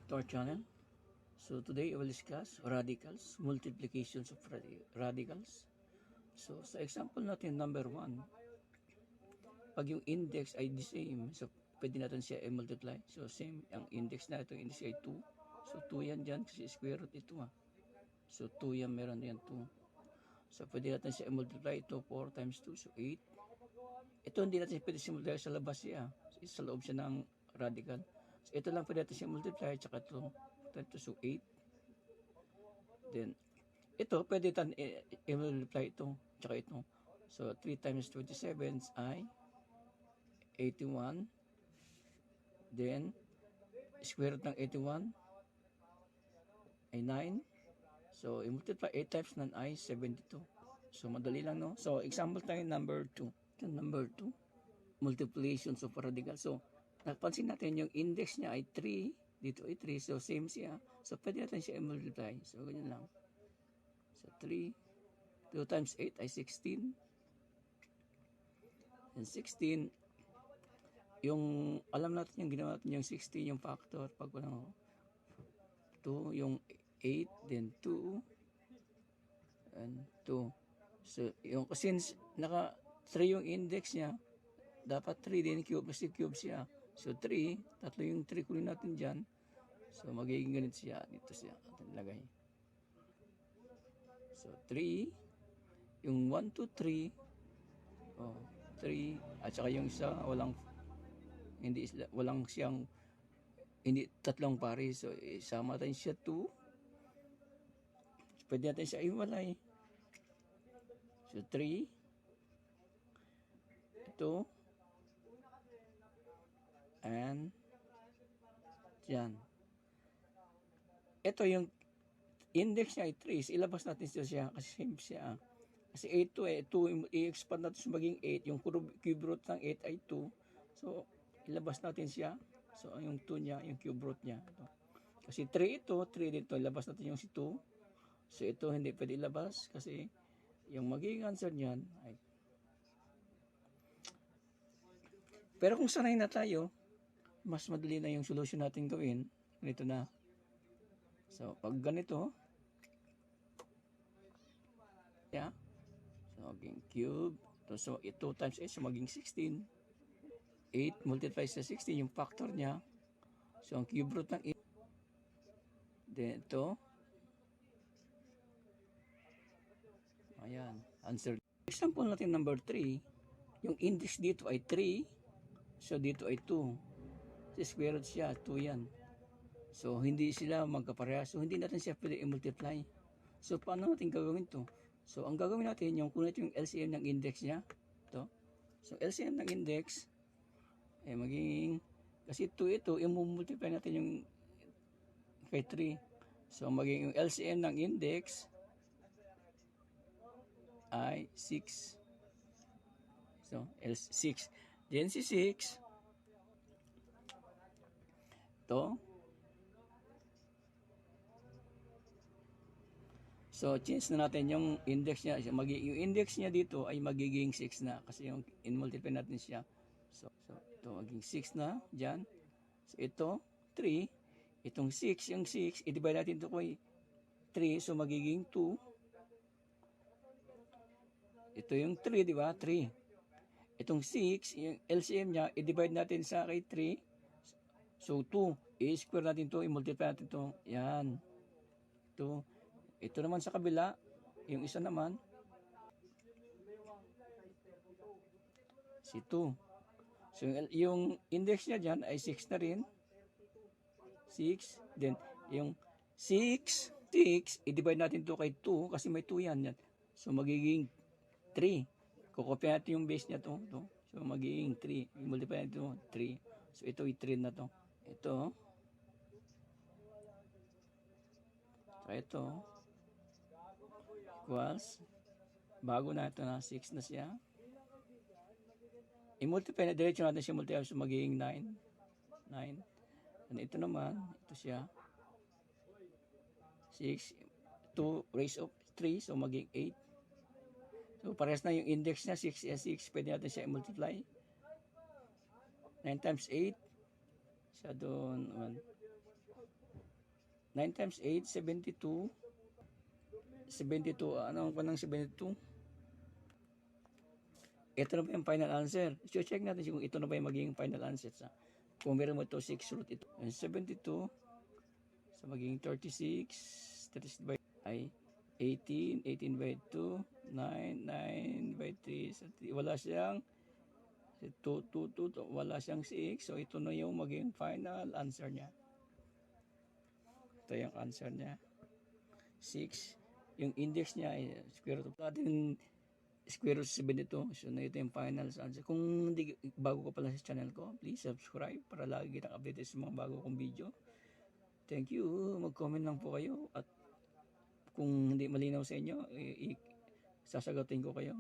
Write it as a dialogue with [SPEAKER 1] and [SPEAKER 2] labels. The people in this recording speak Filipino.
[SPEAKER 1] to our channel. So today I will discuss radicals, multiplications of radicals. So sa example natin number 1, pag yung index ay the same, so pwede natin siya i-multiply. So same, ang index na ito, index ay 2. So 2 yan dyan kasi square root ito So 2 yan, meron yan 2. So pwede natin siya i-multiply ito, 4 times 2, so 8. Ito hindi natin pwede siya multiply sa labas siya. Sa loob siya ng radical. So ito lang pwede natin siya multiply, tsaka ito. So 8. Then, ito, pwede natin i-multiply ito, tsaka ito. So 3 times 27 ay 81. Then, square root ng 81 ay 9. So, i-multiply 8 times 9 ay 72. So, madali lang, no? So, example tayo number 2. Number 2, multiplications of radical. So, napansin natin yung index niya ay 3. Dito ay 3. So, same siya. So, pwede natin siya i-multiply. So, ganyan lang. So, 3. 2 times 8 ay 16. And 16, yung, alam natin yung ginawa natin yung 16, yung factor. Pag walang 2, yung 8, then 2, and 2. So, yung, since naka 3 yung index niya, dapat 3 din, cube, kasi cube siya. So, 3, tatlo yung 3 kunin natin dyan. So, magiging ganito siya. Dito siya, atin lagay. So, 3, yung 1, 2, 3, 3, at saka yung isa, walang siyang, hindi tatlong pare. So, isama natin siya 2. Pwede natin siya iwalay. So, 3. Ito. And, dyan. Ito yung index niya ay 3. So, ilabas natin siya kasi same siya. Kasi 8 to 2, i-expand natin sa maging 8. Yung cube root ng 8 ay 2. So, ilabas natin siya. So, yung 2 niya, yung cube root niya. Ito. Kasi 3 ito, 3 dito. Ilabas natin yung si 2. So, ito hindi pwede ilabas kasi yung magiging answer niyan ay... Pero kung sanay na tayo, mas madali na yung solution natin gawin. Ganito na. So, pag ganito, yeah. So, maging cube. So, 2 times 8, so maging 16. 8 multiplies sa 16, yung factor niya. So, ang cube root ng 8. Then, ito. Ayan, answer. Example natin number 3. Yung index dito ay 3. So, dito ay 2. So, square root siya, 2 yan. So, hindi sila magkapareha. So, hindi natin siya pwede i-multiply. So, paano natin gagawin to? So, ang gagawin natin, yung kunit yung LCM ng index niya. Ito. So, LCM ng index, ay magiging, kasi 2 ito, i-multiply natin yung kay 3. So, magiging yung LCM ng index ay 6. So, L6. Then si 6, ito. So, change na natin yung index niya. Yung index niya dito ay magiging 6 na. Kasi yung in-multiply natin siya. So ito magiging 6 na dyan. So, ito, 3. Itong 6, yung 6, i-divide natin ito kay 3. So, magiging 2. Ito yung 3, di ba? 3. Itong 6, yung LCM niya, i-divide natin sa kay 3. So, 2. I-square natin ito, i-multiply natin ito. Yan. Ito naman sa kabila, yung isa naman, si 2. So, yung index niya dyan ay 6 na rin. 6. Then, yung 6, i-divide natin ito kay 2 kasi may 2 yan. So, magiging 3. Kukopya natin yung base niya to. So, magiging 3. I-multiply natin ito, 3. So, ito i-3 na to. Ito. So, ito. Equals. Bago na ito na 6 na siya. I-multiply na. Diretso natin siya multiply. So, magiging 9. 9. And ito naman. Ito siya. 6. 2 raised of 3. So, magiging 8. So, parehas na yung index niya, 6 and 6. Pwede natin siya i-multiply. 9 times 8. Siya doon, 9 times 8, 72. 72, ano pa ng 72? Ito na ba yung final answer? So, check natin kung ito na ba yung magiging final answer. Kung meron mo ito, 6 root ito. And 72, so magiging 36, 36 by ay 18, 18 by 2, 9, 9 by 3, so, wala siyang 2, 2, 2, wala siyang 6. So, ito na yung magiging final answer niya. Ito yung answer niya. 6. Yung index niya ay square root of natin square root 72. So, na ito yung final answer. Kung hindi, bago ka pala sa channel ko, please subscribe para lagi kitang updated sa mga bago kong video. Thank you. Mag-comment lang po kayo. At kung hindi malinaw sa inyo, sasagutin ko kayo.